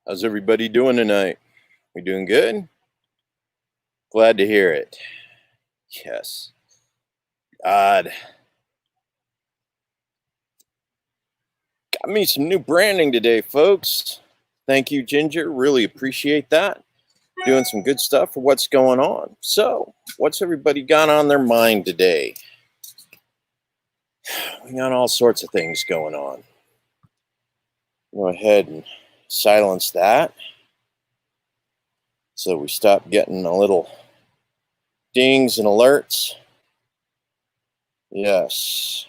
How's everybody doing tonight? We doing good? Glad to hear it. Yes. God, got me some new branding today, folks. Thank you, Ginger. Really appreciate that. Doing some good stuff for what's going on. So, what's everybody got on their mind today? We got all sorts of things going on. Go ahead and silence that so we stop getting a little dings and alerts. Yes.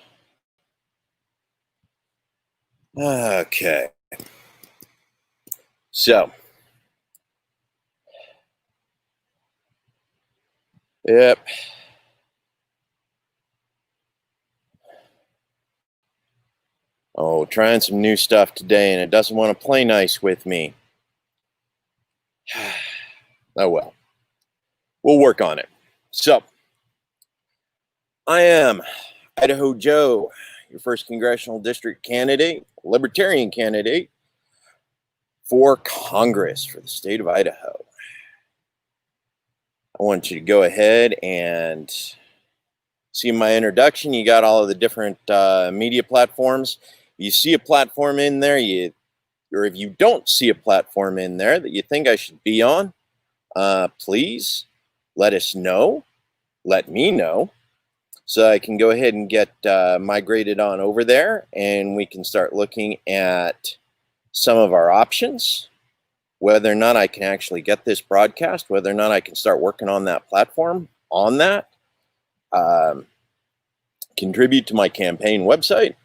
Okay. So, yep. Oh, trying some new stuff today, and it doesn't want to play nice with me. Oh well. We'll work on it. So, I am Idaho Joe, your first congressional district candidate, libertarian candidate for Congress for the state of Idaho. I want you to go ahead and see my introduction. You got all of the different media platforms. You see a platform in there, or if you don't see a platform in there that you think I should be on, please let us know. Let me know so I can go ahead and get migrated on over there, and we can start looking at some of our options, whether or not I can actually get this broadcast, whether or not I can start working on that platform on that. Contribute to my campaign website.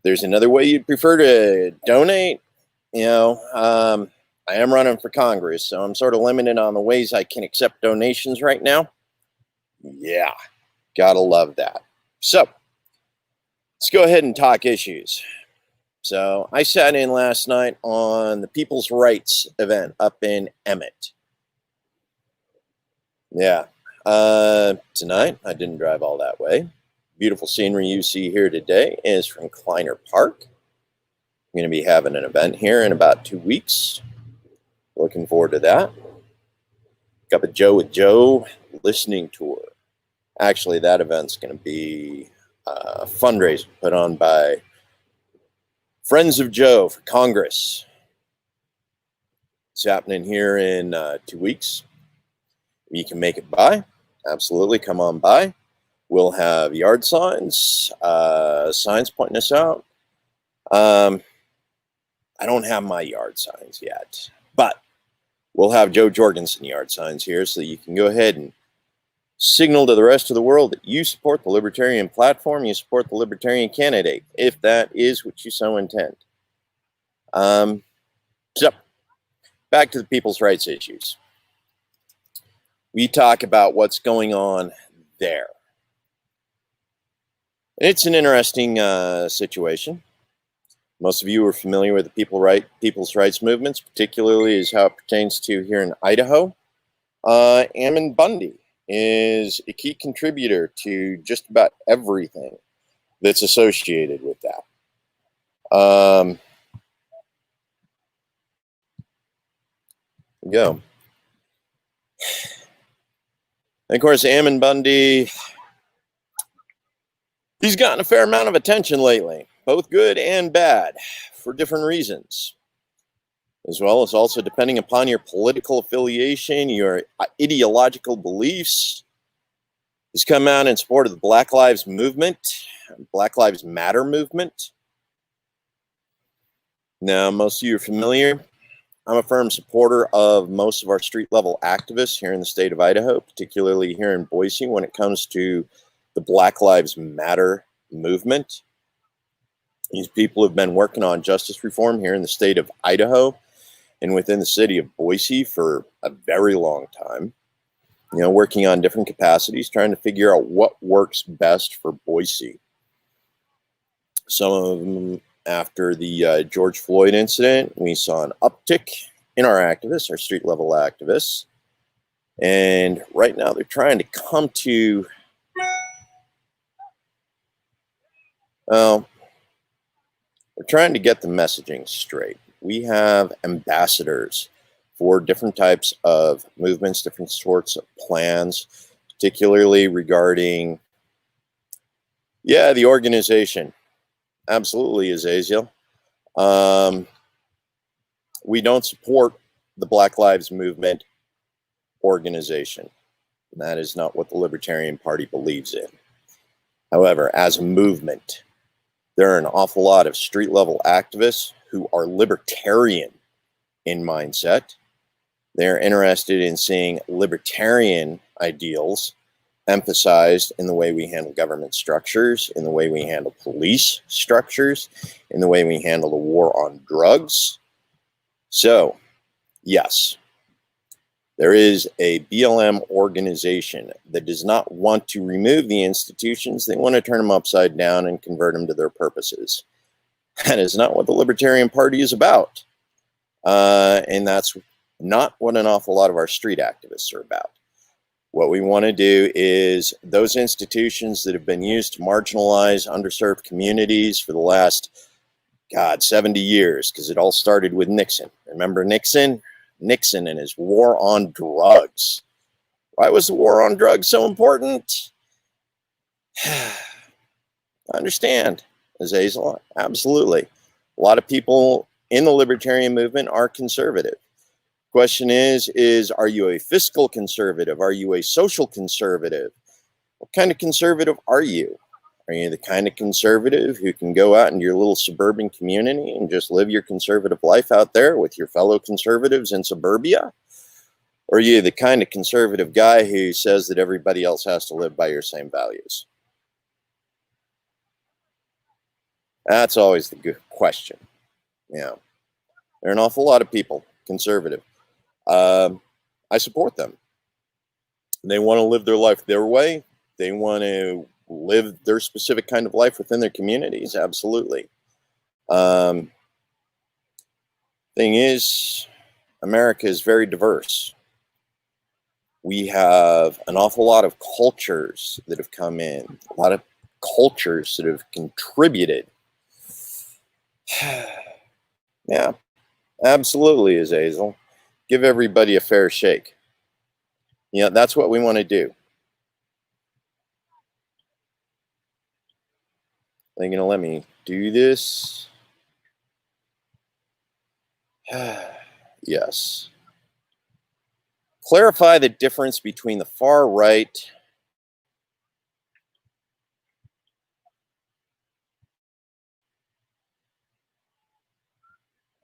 There's another way you'd prefer to donate. I am running for Congress, so I'm sort of limited on the ways I can accept donations right now. Yeah, gotta love that. So, let's go ahead and talk issues. So, I sat in last night on the People's Rights event up in Emmett. Yeah, tonight I didn't drive all that way. Beautiful scenery you see here today is from Kleiner Park. I'm going to be having an event here in about 2 weeks. Looking forward to that. Got a Joe with Joe listening tour. Actually, that event's going to be a fundraiser put on by Friends of Joe for Congress. It's happening here in 2 weeks. You can make it by. Absolutely, come on by. We'll have yard signs, signs pointing us out. I don't have my yard signs yet, but we'll have Joe Jorgensen yard signs here so that you can go ahead and signal to the rest of the world that you support the libertarian platform, you support the libertarian candidate, if that is what you so intend. So, back to the people's rights issues. We talk about what's going on there. It's an interesting situation. Most of you are familiar with the people's rights movements, particularly as how it pertains to here in Idaho. Ammon Bundy is a key contributor to just about everything that's associated with that. Go. And of course, Ammon Bundy, he's gotten a fair amount of attention lately, both good and bad, for different reasons, as well as also depending upon your political affiliation, your ideological beliefs. He's come out in support of the Black Lives Movement, Black Lives Matter movement. Now, most of you are familiar. I'm a firm supporter of most of our street level activists here in the state of Idaho, particularly here in Boise when it comes to the Black Lives Matter movement. These people have been working on justice reform here in the state of Idaho and within the city of Boise for a very long time. Working on different capacities, trying to figure out what works best for Boise. Some of them, after the George Floyd incident, we saw an uptick in our activists, our street level activists. And right now they're trying to come to, they're trying to get the messaging straight. we have ambassadors for different types of movements, different sorts of plans, particularly regarding, the organization. Absolutely, Azazel. We don't support the Black Lives Movement organization. That is not what the Libertarian Party believes in. However, as a movement, there are an awful lot of street-level activists who are libertarian in mindset. They're interested in seeing libertarian ideals emphasized in the way we handle government structures, in the way we handle police structures, in the way we handle the war on drugs. So, yes, there is a BLM organization that does not want to remove the institutions. They want to turn them upside down and convert them to their purposes. That is not what the Libertarian Party is about. And that's not what an awful lot of our street activists are about. What we want to do is those institutions that have been used to marginalize underserved communities for the last, 70 years, because it all started with Nixon. Remember Nixon? Nixon and his war on drugs. Why was the war on drugs so important? I understand, Azazel. Absolutely. A lot of people in the libertarian movement are conservative. Question is are you a fiscal conservative? Are you a social conservative? What kind of conservative are you? Are you the kind of conservative who can go out in your little suburban community and just live your conservative life out there with your fellow conservatives in suburbia? Or are you the kind of conservative guy who says that everybody else has to live by your same values? That's always the good question. There are an awful lot of people, conservative. I support them. They want to live their life their way. They want to live their specific kind of life within their communities. Absolutely. Thing is, America is very diverse. We have an awful lot of cultures that have come in, a lot of cultures that have contributed. Yeah, absolutely, Azazel. Give everybody a fair shake. That's what we want to do. They're going to let me do this. Yes. Clarify the difference between the far right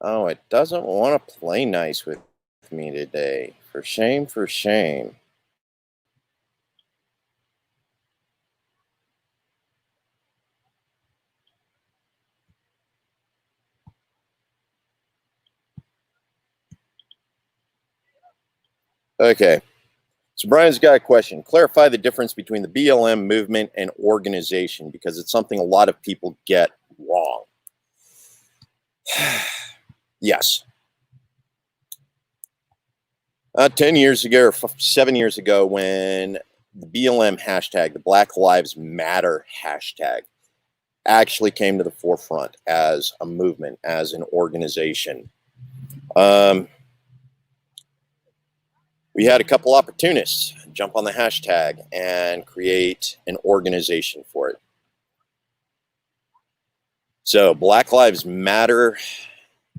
Oh, it doesn't want to play nice with me today. For shame, for shame. Okay. So Brian's got a question. Clarify the difference between the BLM movement and organization, because it's something a lot of people get wrong. Yes. 10 years ago or 7 years ago, when the BLM hashtag, the Black Lives Matter hashtag, actually came to the forefront as a movement, as an organization, we had a couple opportunists jump on the hashtag and create an organization for it. So Black Lives Matter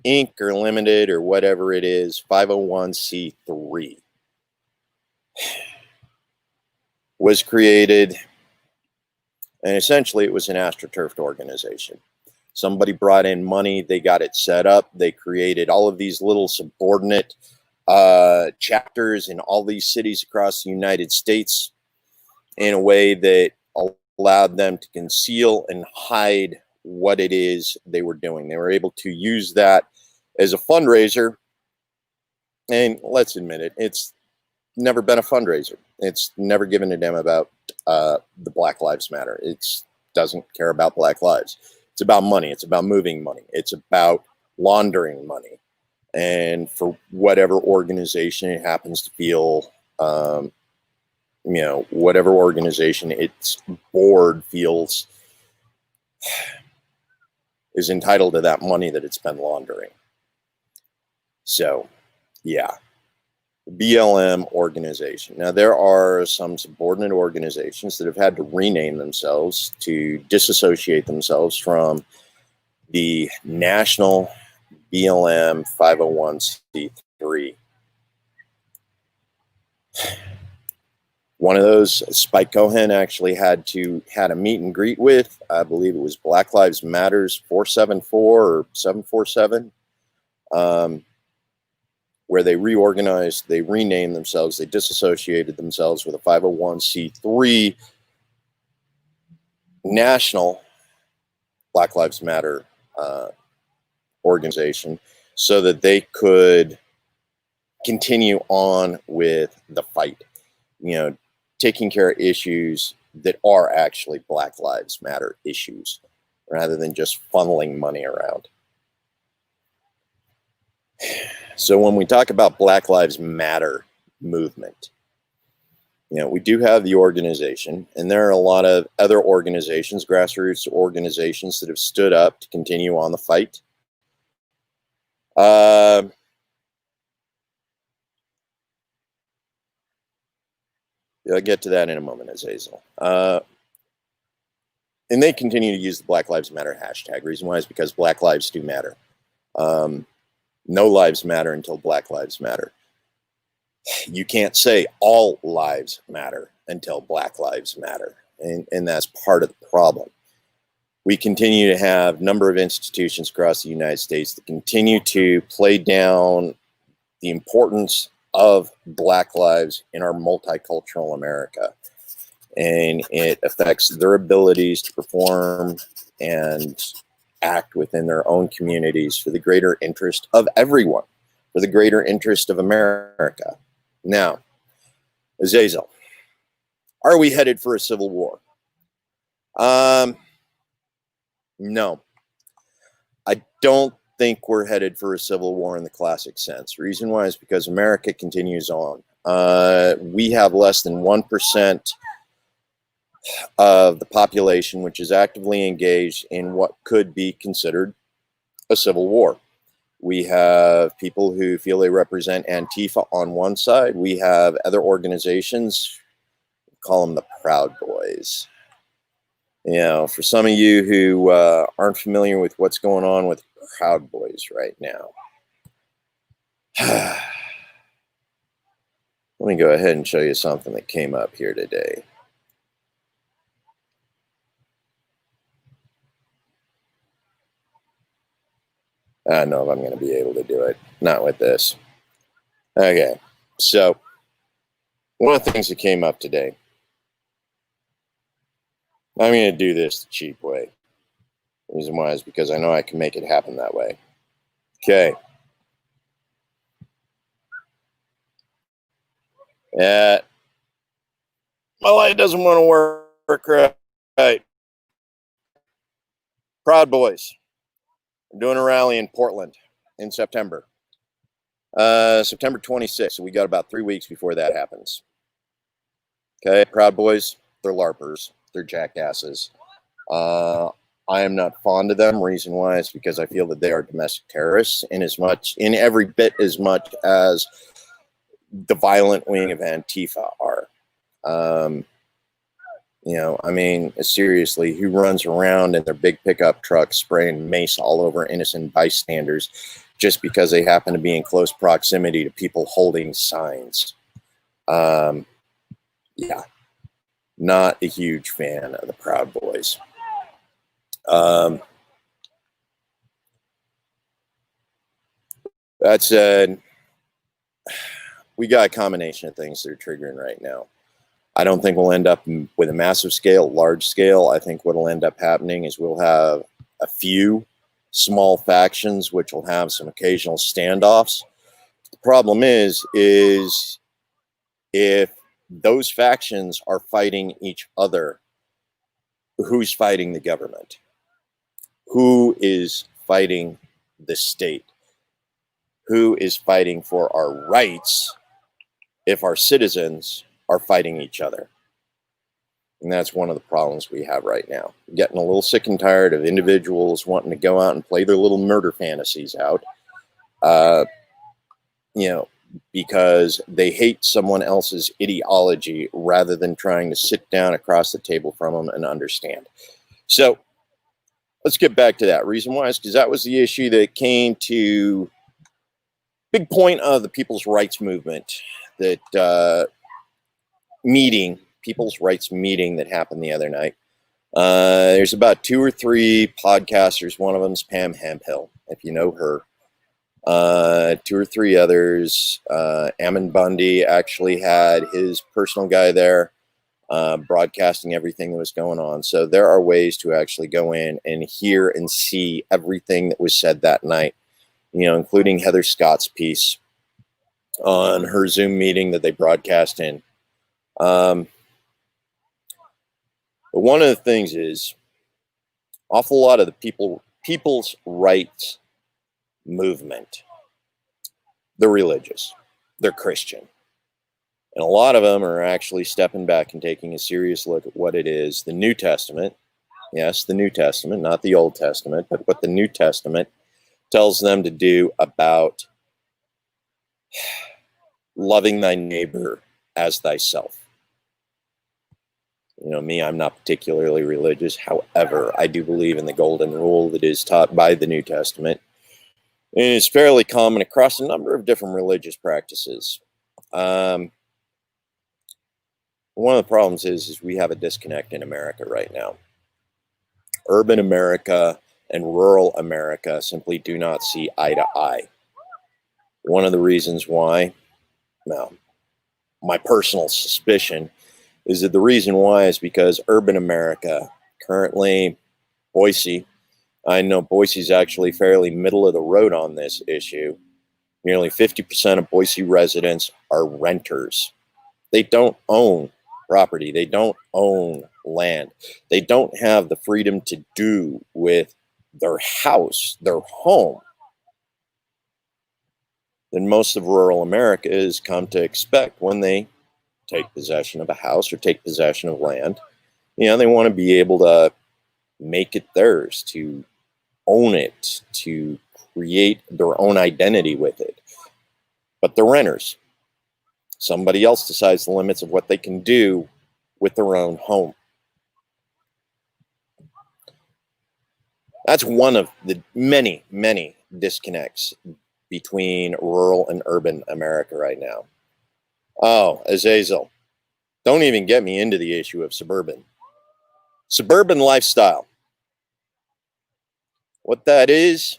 Inc. or Limited or whatever it is, 501c3, was created, and essentially it was an astroturfed organization. Somebody brought in money, they got it set up, they created all of these little subordinate chapters in all these cities across the United States in a way that allowed them to conceal and hide what it is they were doing. They were able to use that as a fundraiser, and let's admit it, it's never been a fundraiser. It's never given a damn about the Black Lives Matter. It doesn't care about Black lives. It's about money. It's about moving money. It's about laundering money. And for whatever organization it happens to feel, whatever organization its board feels is entitled to that money that it's been laundering. So, yeah, BLM organization. Now, there are some subordinate organizations that have had to rename themselves to disassociate themselves from the national BLM 501c3. One of those, Spike Cohen actually had a meet and greet with, I believe it was Black Lives Matters 474 or 747, where they reorganized, they renamed themselves, they disassociated themselves with a 501c3 national Black Lives Matter organization, so that they could continue on with the fight, taking care of issues that are actually Black Lives Matter issues, rather than just funneling money around. So when we talk about Black Lives Matter movement, we do have the organization, and there are a lot of other organizations, grassroots organizations, that have stood up to continue on the fight. I'll get to that in a moment, Azazel. And they continue to use the Black Lives Matter hashtag. Reason why is because Black lives do matter. No lives matter until Black lives matter. You can't say all lives matter until Black lives matter. And that's part of the problem. We continue to have a number of institutions across the United States that continue to play down the importance of Black lives in our multicultural America. And it affects their abilities to perform and act within their own communities for the greater interest of everyone, for the greater interest of America. Now, Azazel, are we headed for a civil war? No. I don't think we're headed for a civil war in the classic sense. Reason why is because America continues on. We have less than 1% of the population which is actively engaged in what could be considered a civil war. We have people who feel they represent Antifa on one side. We have other organizations, call them the Proud Boys. For some of you who aren't familiar with what's going on with Proud Boys right now, let me go ahead and show you something that came up here today. I don't know if I'm going to be able to do it. Not with this. Okay, so one of the things that came up today, I'm going to do this the cheap way. The reason why is because I know I can make it happen that way. Okay. My light doesn't want to work right. Proud Boys. I'm doing a rally in Portland in September. September 26th. So we got about 3 weeks before that happens. Okay, Proud Boys, they're LARPers. They're jackasses. I am not fond of them. Reason why is because I feel that they are domestic terrorists in every bit as much as the violent wing of Antifa are. Seriously, who runs around in their big pickup truck spraying mace all over innocent bystanders just because they happen to be in close proximity to people holding signs? Yeah, not a huge fan of the Proud Boys. That said, we got a combination of things that are triggering right now. I don't think we'll end up with a massive scale, large scale. I think what will end up happening is we'll have a few small factions which will have some occasional standoffs. The problem is if those factions are fighting each other, who's fighting the government? Who is fighting the state? Who is fighting for our rights if our citizens are fighting each other? And that's one of the problems we have right now. I'm getting a little sick and tired of individuals wanting to go out and play their little murder fantasies out. you know, because they hate someone else's ideology rather than trying to sit down across the table from them and understand. So let's get back to that. Reason why is because that was the issue that came to big point of the people's rights movement, that people's rights meeting that happened the other night. There's about 2 or 3 podcasters. One of them's Pam Hemphill, if you know her. 2 or 3 others. Ammon Bundy actually had his personal guy there, broadcasting everything that was going on. So there are ways to actually go in and hear and see everything that was said that night, including Heather Scott's piece on her Zoom meeting that they broadcast in. But one of the things is, awful lot of the people's rights movement, they're religious, they're Christian, and a lot of them are actually stepping back and taking a serious look at what it is the New Testament, yes, the New Testament, not the Old Testament, but what the New Testament tells them to do about loving thy neighbor as thyself. Me, I'm not particularly religious. However, I do believe in the golden rule that is taught by the New Testament. And it's fairly common across a number of different religious practices. One of the problems is we have a disconnect in America right now. Urban America and rural America simply do not see eye to eye. One of the reasons why, well, my personal suspicion is that the reason why is because urban America, currently Boise, I know Boise's actually fairly middle of the road on this issue. Nearly 50% of Boise residents are renters. They don't own property. They don't own land. They don't have the freedom to do with their house, their home, than most of rural America has come to expect when they take possession of a house or take possession of land. They want to be able to make it theirs, to own it, to create their own identity with it. But they're renters. Somebody else decides the limits of what they can do with their own home. That's one of the many, many disconnects between rural and urban America right now. Oh, Azazel, don't even get me into the issue of suburban. Suburban lifestyle. What that is,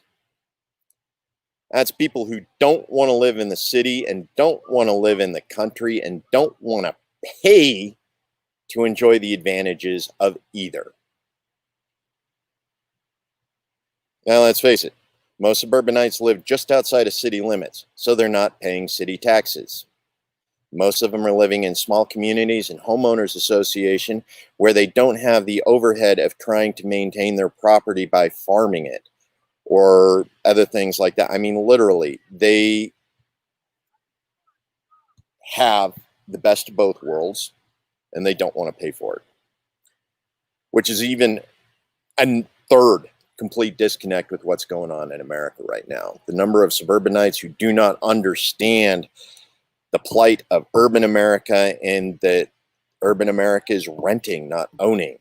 that's people who don't want to live in the city and don't want to live in the country and don't want to pay to enjoy the advantages of either. Now, let's face it, most suburbanites live just outside of city limits, so they're not paying city taxes. Most of them are living in small communities and homeowners association where they don't have the overhead of trying to maintain their property by farming it or other things like that. I mean, literally, they have the best of both worlds and they don't want to pay for it, which is even a third complete disconnect with what's going on in America right now. The number of suburbanites who do not understand the plight of urban America and that urban America is renting, not owning,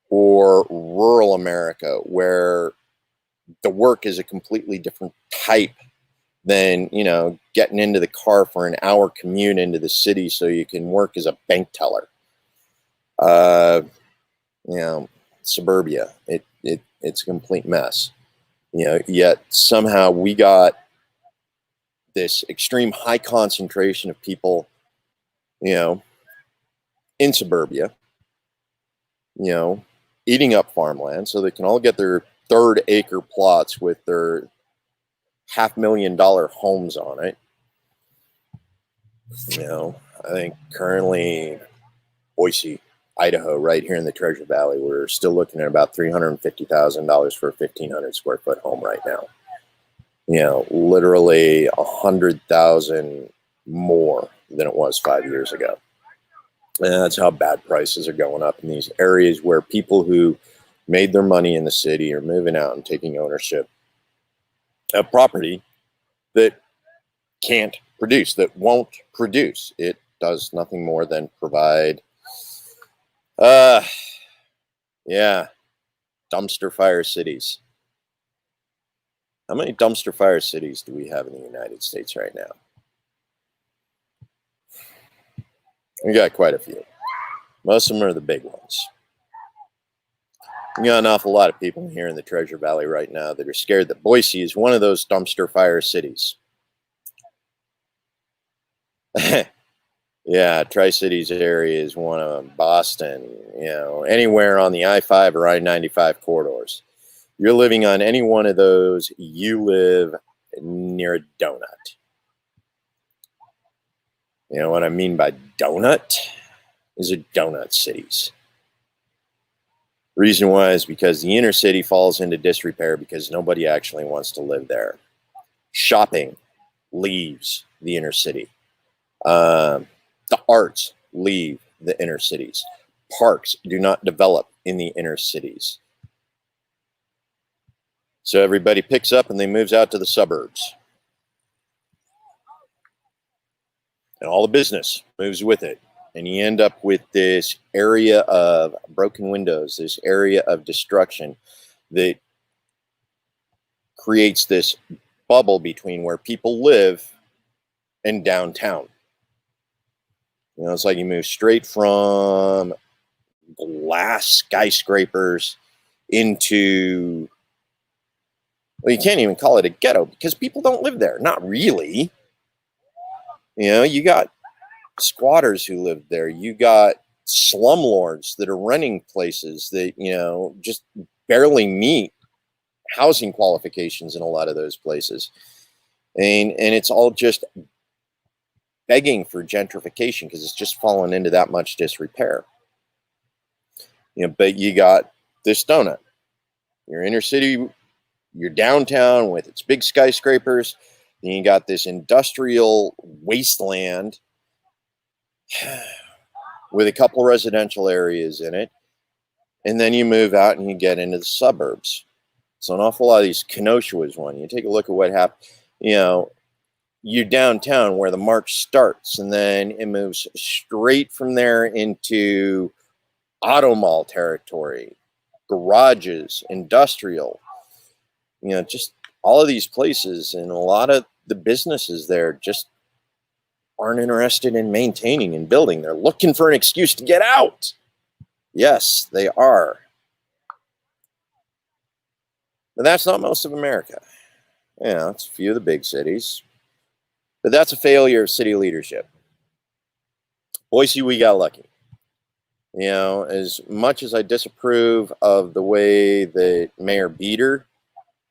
or rural America where the work is a completely different type than, getting into the car for an hour commute into the city so you can work as a bank teller. Suburbia, it's a complete mess. Yet somehow we got this extreme high concentration of people, in suburbia, eating up farmland so they can all get their 3rd-acre plots with their $500,000 homes on it. I think currently Boise, Idaho, right here in the Treasure Valley, we're still looking at about $350,000 for a 1,500 square foot home right now. Literally 100,000 more than it was 5 years ago. And that's how bad prices are going up in these areas where people who made their money in the city are moving out and taking ownership of property that can't produce, that won't produce. It does nothing more than provide, yeah, dumpster fire cities. How many dumpster fire cities do we have in the United States right now? We got quite a few. Most of them are the big ones. We got an awful lot of people here in the Treasure Valley right now that are scared that Boise is one of those dumpster fire cities. Yeah, Tri-Cities area is one of them. Boston, anywhere on the I-5 or I-95 corridors. You're living on any one of those, you live near a donut. You know what I mean by donut? These are donut cities. Reason why is because the inner city falls into disrepair because nobody actually wants to live there. Shopping leaves the inner city. The arts leave the inner cities. Parks do not develop in the inner cities. So everybody picks up and they moves out to the suburbs. And all the business moves with it. And you end up with this area of broken windows, this area of destruction that creates this bubble between where people live and downtown. It's like you move straight from glass skyscrapers into, well, you can't even call it a ghetto because people don't live there. Not really. You got squatters who live there. You got slumlords that are renting places that, just barely meet housing qualifications in a lot of those places. And it's all just begging for gentrification because it's just fallen into that much disrepair. But you got this donut. Your inner city, your downtown with its big skyscrapers. Then you got this industrial wasteland with a couple residential areas in it. And then you move out and you get into the suburbs. So an awful lot of these, Kenosha is one. You take a look at what happened, you downtown where the march starts, and then it moves straight from there into auto mall territory, garages, industrial, just all of these places. And a lot of the businesses there just aren't interested in maintaining and building. They're looking for an excuse to get out. Yes, they are. But that's not most of America. It's a few of the big cities. But that's a failure of city leadership. Boise, we got lucky. As much as I disapprove of the way that Mayor Beater,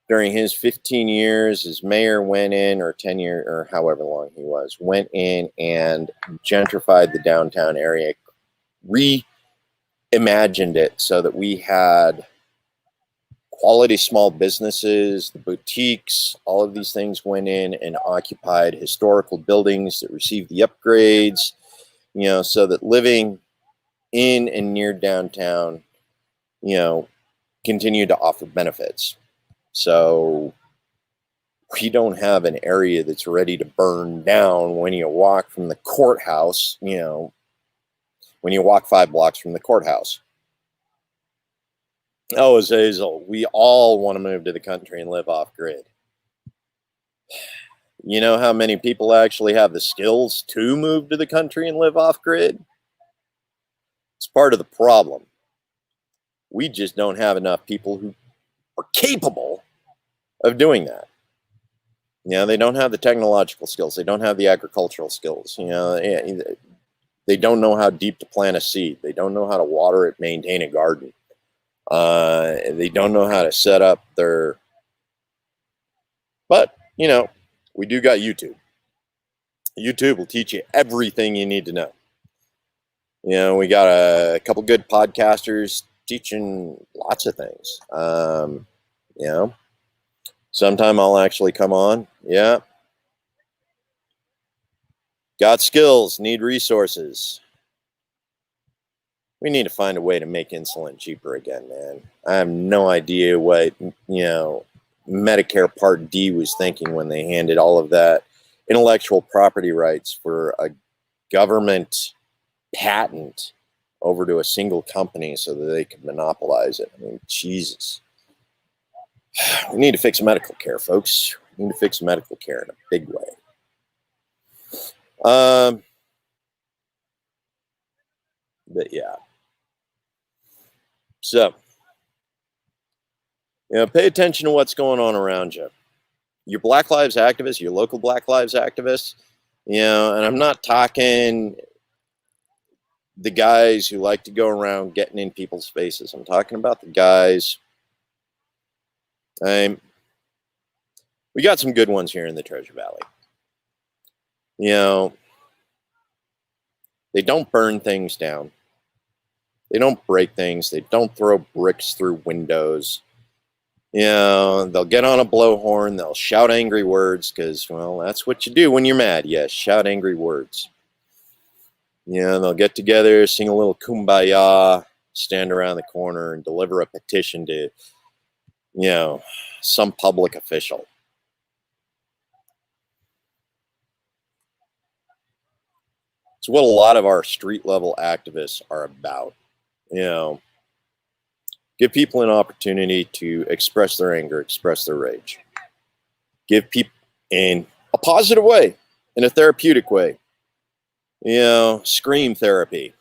during his 15 years as mayor, went in, or 10 years, or however long he was, went in and gentrified the downtown area, reimagined it so that we had quality small businesses, the boutiques, all of these things went in and occupied historical buildings that received the upgrades, so that living in and near downtown, continued to offer benefits. So we don't have an area that's ready to burn down when you walk from the courthouse, when you walk 5 blocks from the courthouse. Oh, Azazel, we all want to move to the country and live off grid. You know how many people actually have the skills to move to the country and live off grid? It's part of the problem. We just don't have enough people who are capable of doing that. They don't have the technological skills. They don't have the agricultural skills. They don't know how deep to plant a seed. They don't know how to water it, maintain a garden. They don't know how to set up their, but we do got YouTube. YouTube will teach you everything you need to know. We got a couple good podcasters teaching lots of things. Sometime I'll actually come on. Yeah. Got skills, need resources. We need to find a way to make insulin cheaper again, man. I have no idea what, Medicare Part D was thinking when they handed all of that intellectual property rights for a government patent over to a single company so that they can monopolize it. I mean, Jesus. We need to fix medical care, folks. We need to fix medical care in a big way. But yeah. So, pay attention to what's going on around you. Your Black Lives activists, your local Black Lives activists, and I'm not talking the guys who like to go around getting in people's faces. I'm talking about the guys. We got some good ones here in the Treasure Valley. They don't burn things down. They don't break things. They don't throw bricks through windows. They'll get on a blowhorn. They'll shout angry words because, well, that's what you do when you're mad. Yes, shout angry words. They'll get together, sing a little kumbaya, stand around the corner and deliver a petition to, some public official. It's what a lot of our street level activists are about. Give people an opportunity to express their anger, express their rage. Give people in a positive way, in a therapeutic way. Scream therapy.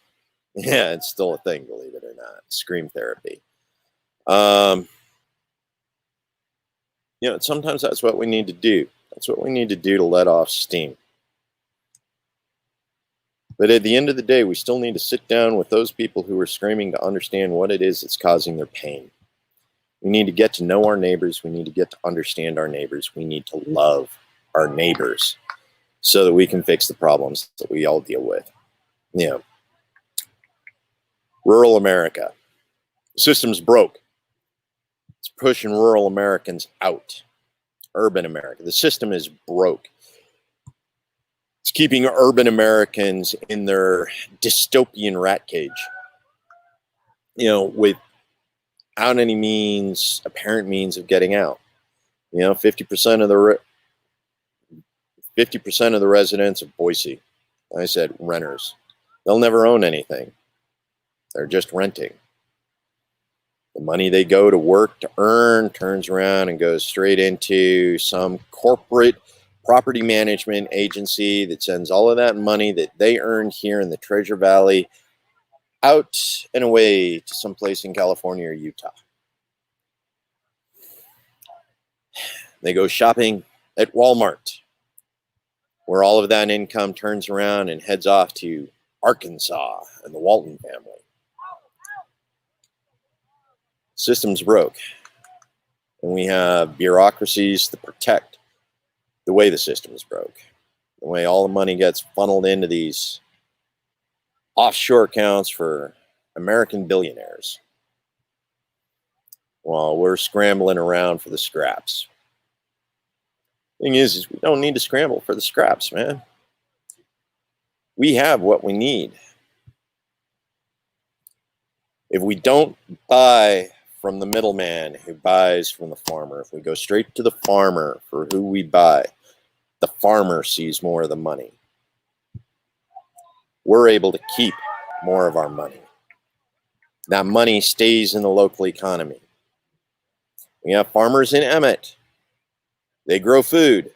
Yeah, it's still a thing, believe it or not. Scream therapy. Sometimes that's what we need to do. That's what we need to do to let off steam. But at the end of the day, we still need to sit down with those people who are screaming to understand what it is that's causing their pain. We need to get to know our neighbors. We need to get to understand our neighbors. We need to love our neighbors so that we can fix the problems that we all deal with. Rural America. The system's broke. It's pushing rural Americans out. Urban America. The system is broke. It's keeping urban Americans in their dystopian rat cage, without any apparent means of getting out. 50% of the residents of Boise, I said renters, they'll never own anything. They're just renting. The money they go to work to earn turns around and goes straight into some corporate property management agency that sends all of that money that they earned here in the Treasure Valley out and away to someplace in California or Utah. They go shopping at Walmart, where all of that income turns around and heads off to Arkansas and the Walton family. System's broke. And we have bureaucracies that protect the way the system is broke, the way all the money gets funneled into these offshore accounts for American billionaires while we're scrambling around for the scraps. Thing is we don't need to scramble for the scraps, man. We have what we need. If we don't buy from the middleman who buys from the farmer, if we go straight to the farmer for who we buy, the farmer sees more of the money. We're able to keep more of our money. That money stays in the local economy. We have farmers in Emmett. They grow food.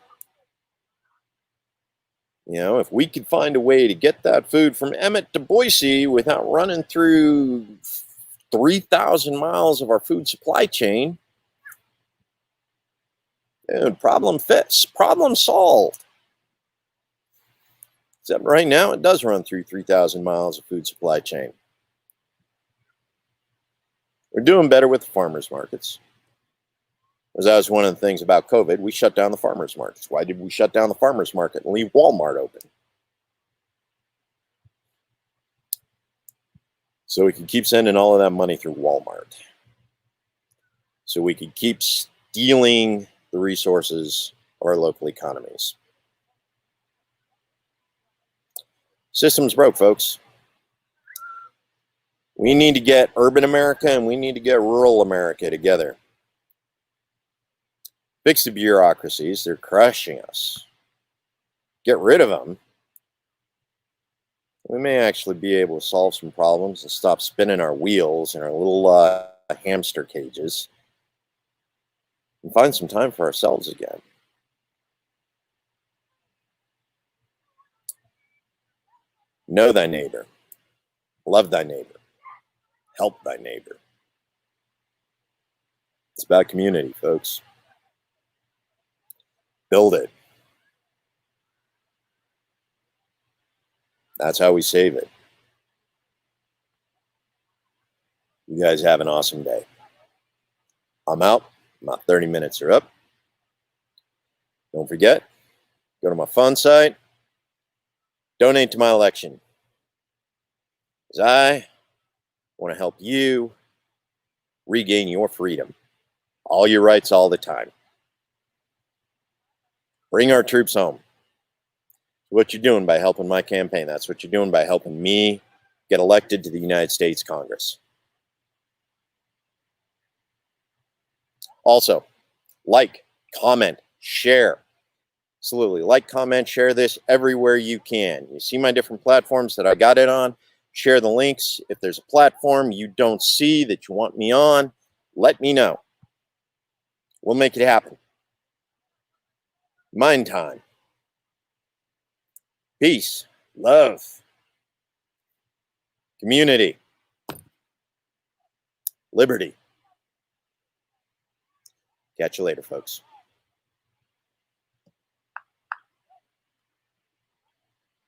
If we could find a way to get that food from Emmett to Boise without running through 3,000 miles of our food supply chain, dude, problem fixed, problem solved. Except right now, it does run through 3,000 miles of food supply chain. We're doing better with the farmers markets. Because that was one of the things about COVID. We shut down the farmers markets. Why did we shut down the farmers market and leave Walmart open? So we could keep sending all of that money through Walmart. So we could keep stealing the resources of our local economies. System's broke, folks. We need to get urban America and we need to get rural America together. Fix the bureaucracies. They're crushing us. get rid of them, we may actually be able to solve some problems and stop spinning our wheels in our little hamster cages and find some time for ourselves again. Know thy neighbor. Love thy neighbor. Help thy neighbor. It's about community, folks. Build it. That's how we save it. You guys have an awesome day. I'm out. My 30 minutes are up. Don't forget, go to my fun site. Donate to my election. Because I want to help you regain your freedom. All your rights all the time. Bring our troops home. What you're doing by helping my campaign. That's what you're doing by helping me get elected to the United States Congress. Also, like, comment, share. Absolutely. Like, comment, share this everywhere you can. You see my different platforms that I got it on. Share the links. If there's a platform you don't see that you want me on, let me know. We'll make it happen. Mind time. Peace, love, community, liberty. Catch you later, folks.